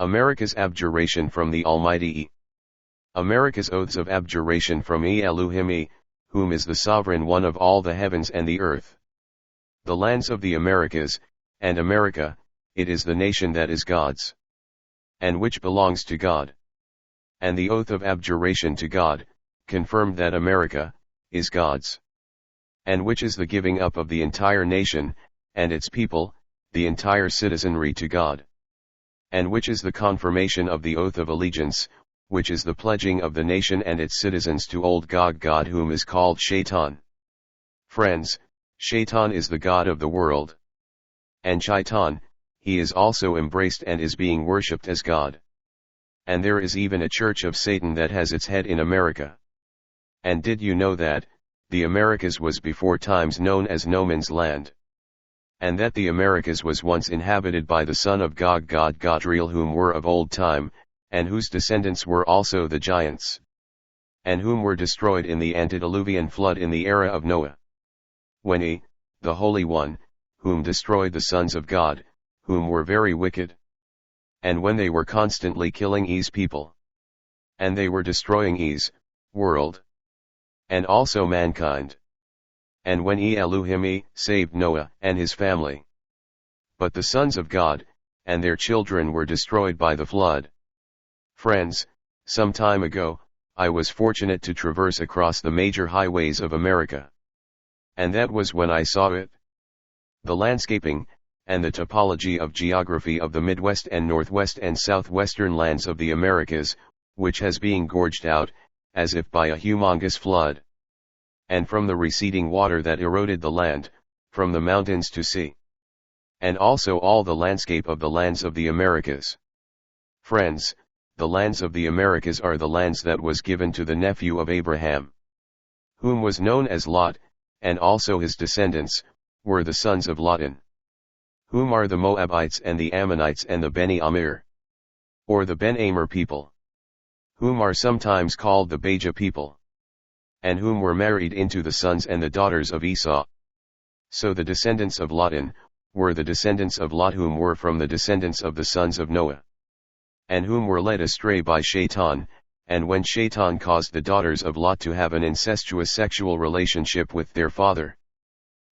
America's abjuration from the Almighty. America's oaths of abjuration from Iy ELU HYMN'Iy, whom is the sovereign one of all the heavens and the earth. The lands of the Americas, and America, it is the nation that is God's, and which belongs to God. And the oath of abjuration to God, confirmed that America, is God's, and which is the giving up of the entire nation, and its people, the entire citizenry to God. And which is the confirmation of the oath of allegiance, which is the pledging of the nation and its citizens to old God whom is called Shaitan. Friends, Shaitan is the god of the world. And Shaitan, he is also embraced and is being worshipped as God. And there is even a church of Satan that has its head in America. And did you know that, the Americas was before times known as no man's land? And that the Americas was once inhabited by the son of God Godriel, whom were of old time, and whose descendants were also the giants, and whom were destroyed in the antediluvian flood in the era of Noah. When he, the Holy One, whom destroyed the sons of God, whom were very wicked, and when they were constantly killing Iy's people, and they were destroying Iy's world, and also mankind. And when Iy ELU HYMN'Iy saved Noah and his family. But the sons of God, and their children were destroyed by the flood. Friends, some time ago, I was fortunate to traverse across the major highways of America. And that was when I saw it. The landscaping, and the topology of geography of the Midwest and Northwest and Southwestern lands of the Americas, which has been gorged out, as if by a humongous flood. And from the receding water that eroded the land, from the mountains to sea. And also all the landscape of the lands of the Americas. Friends, the lands of the Americas are the lands that was given to the nephew of Abraham, whom was known as Lot, and also his descendants, were the sons of Lotan, whom are the Moabites and the Ammonites and the Beni Amir, or the Ben Amer people, whom are sometimes called the Beja people, and whom were married into the sons and the daughters of Esau. So the descendants of Lotan, were the descendants of Lot, whom were from the descendants of the sons of Noah, and whom were led astray by Shaitan, and when Shaitan caused the daughters of Lot to have an incestuous sexual relationship with their father.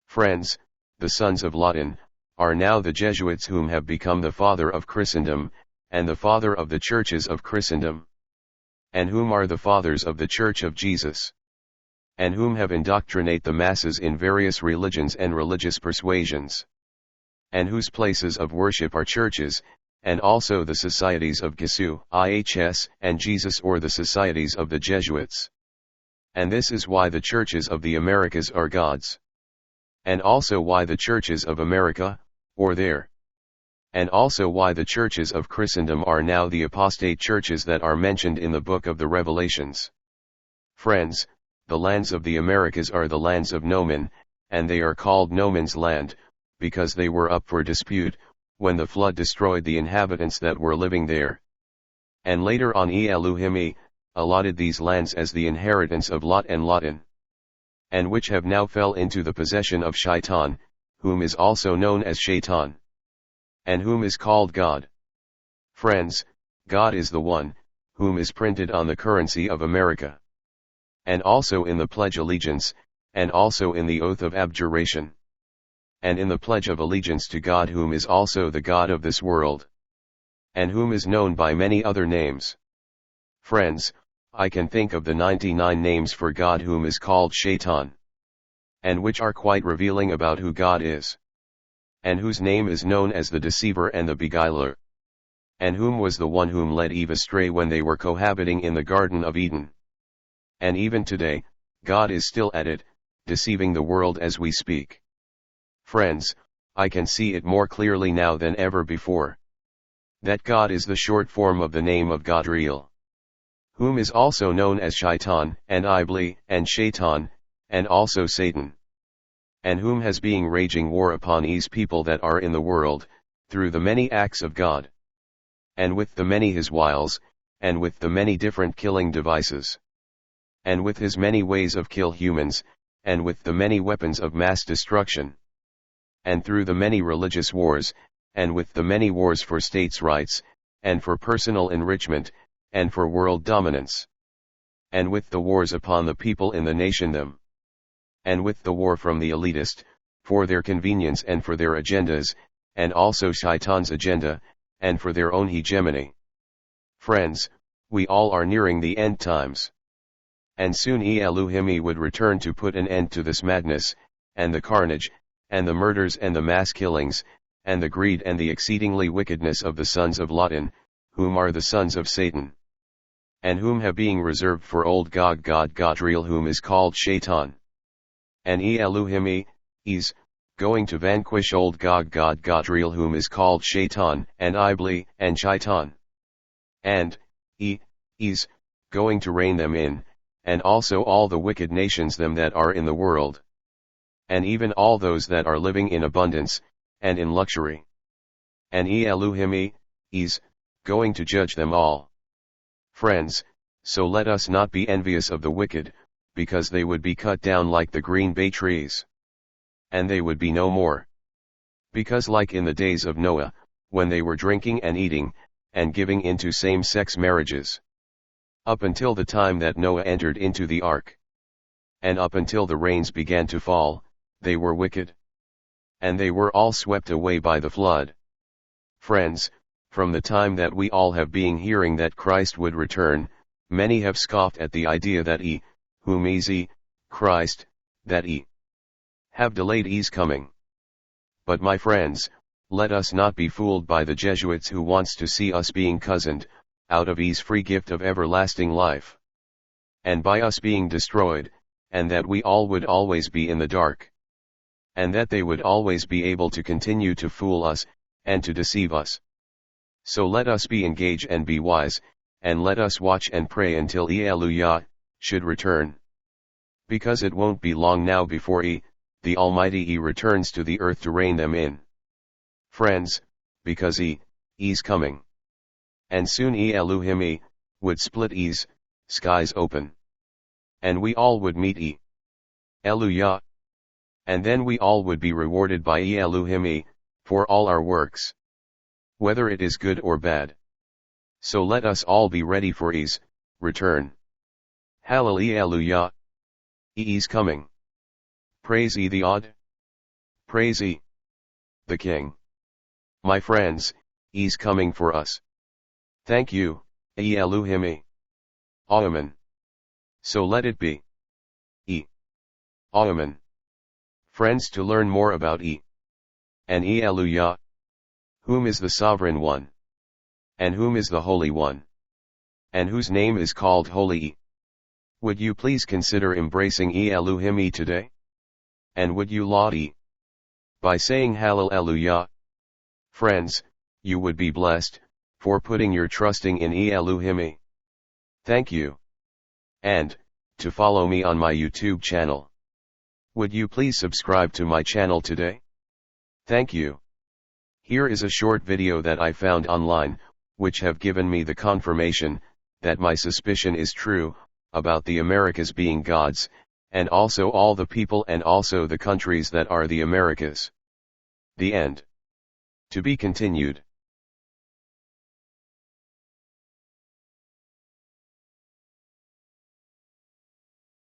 Friends, the sons of Lotan, are now the Jesuits, whom have become the father of Christendom, and the father of the churches of Christendom, and whom are the fathers of the Church of Jesus, and whom have indoctrinate the masses in various religions and religious persuasions, and whose places of worship are churches, and also the societies of Gisu, IHS, and Jesus, or the societies of the Jesuits. And this is why the churches of the Americas are God's. And also why the churches of America, or there. And also why the churches of Christendom are now the apostate churches that are mentioned in the book of the Revelations. Friends, the lands of the Americas are the lands of no man, and they are called no man's land, because they were up for dispute, when the flood destroyed the inhabitants that were living there. And later on Iy ELU HYMN'Iy allotted these lands as the inheritance of Lot and Lotan, and which have now fell into the possession of Shaitan, whom is also known as Shaitan, and whom is called God. Friends, God is the one, whom is printed on the currency of America, and also in the pledge allegiance, and also in the oath of abjuration, and in the pledge of allegiance to God, whom is also the God of this world, and whom is known by many other names. Friends, I can think of the 99 names for God, whom is called Shaitan, and which are quite revealing about who God is, and whose name is known as the deceiver and the beguiler, and whom was the one whom led Eve astray when they were cohabiting in the Garden of Eden. And even today, God is still at it, deceiving the world as we speak. Friends, I can see it more clearly now than ever before, that God is the short form of the name of Godriel, whom is also known as Shaitan, and Ibli, and Shaitan, and also Satan, and whom has been raging war upon Iy's people that are in the world, through the many acts of God, and with the many his wiles, and with the many different killing devices, and with his many ways of kill humans, and with the many weapons of mass destruction, and through the many religious wars, and with the many wars for states' rights, and for personal enrichment, and for world dominance. And with the wars upon the people in the nation them. And with the war from the elitist, for their convenience and for their agendas, and also Shaitan's agenda, and for their own hegemony. Friends, we all are nearing the end times. And soon Iy ELU HYMN'Iy would return to put an end to this madness, and the carnage, and the murders and the mass killings, and the greed and the exceedingly wickedness of the sons of Lotan, whom are the sons of Satan. And whom have being reserved for old God Godriel, whom is called Shaitan. And Iy ELU HYMN'Iy is going to vanquish old God Godriel, whom is called Shaitan, and Ibli, and Shaitan. And is going to reign them in, and also all the wicked nations them that are in the world. And even all those that are living in abundance, and in luxury. And Iy ELU HYMN'Iy is going to judge them all. Friends, so let us not be envious of the wicked, because they would be cut down like the green bay trees. And they would be no more. Because like in the days of Noah, when they were drinking and eating, and giving into same-sex marriages. Up until the time that Noah entered into the ark. And up until the rains began to fall, they were wicked. And they were all swept away by the flood. Friends, from the time that we all have been hearing that Christ would return, many have scoffed at the idea that whom is Christ, that have delayed His coming. But my friends, let us not be fooled by the Jesuits who wants to see us being cozened, out of His free gift of everlasting life. And by us being destroyed, and that we all would always be in the dark. And that they would always be able to continue to fool us, and to deceive us. So let us be engaged and be wise, and let us watch and pray until Iy ELU should return. Because it won't be long now before the Almighty returns to the earth to reign them in. Friends, because He's coming. And soon Iy ELU HYMN'Iy would split His skies open. And we all would meet Iy ELU. And then we all would be rewarded by Iy ELU HYMN'Iy for all our works. Whether it is good or bad. So let us all be ready for His return. Hallelujah. He's coming. Praise Ye the Odd. Praise Ye the King. My friends, He's coming for us. Thank you, Iy ELU HYMN'Iy. Amen. So let it be. Amen. Friends, to learn more about Iy ELU, whom is the Sovereign One, and whom is the Holy One, and whose name is called Holy, would you please consider embracing Iy ELU HYMN'Iy today? And would you laud by saying Hallelujah? Friends, you would be blessed, for putting your trusting in Iy ELU HYMN'Iy. Thank you. And, to follow me on my YouTube channel. Would you please subscribe to my channel today? Thank you. Here is a short video that I found online, which have given me the confirmation, that my suspicion is true, about the Americas being God's, and also all the people and also the countries that are the Americas. The end. To be continued.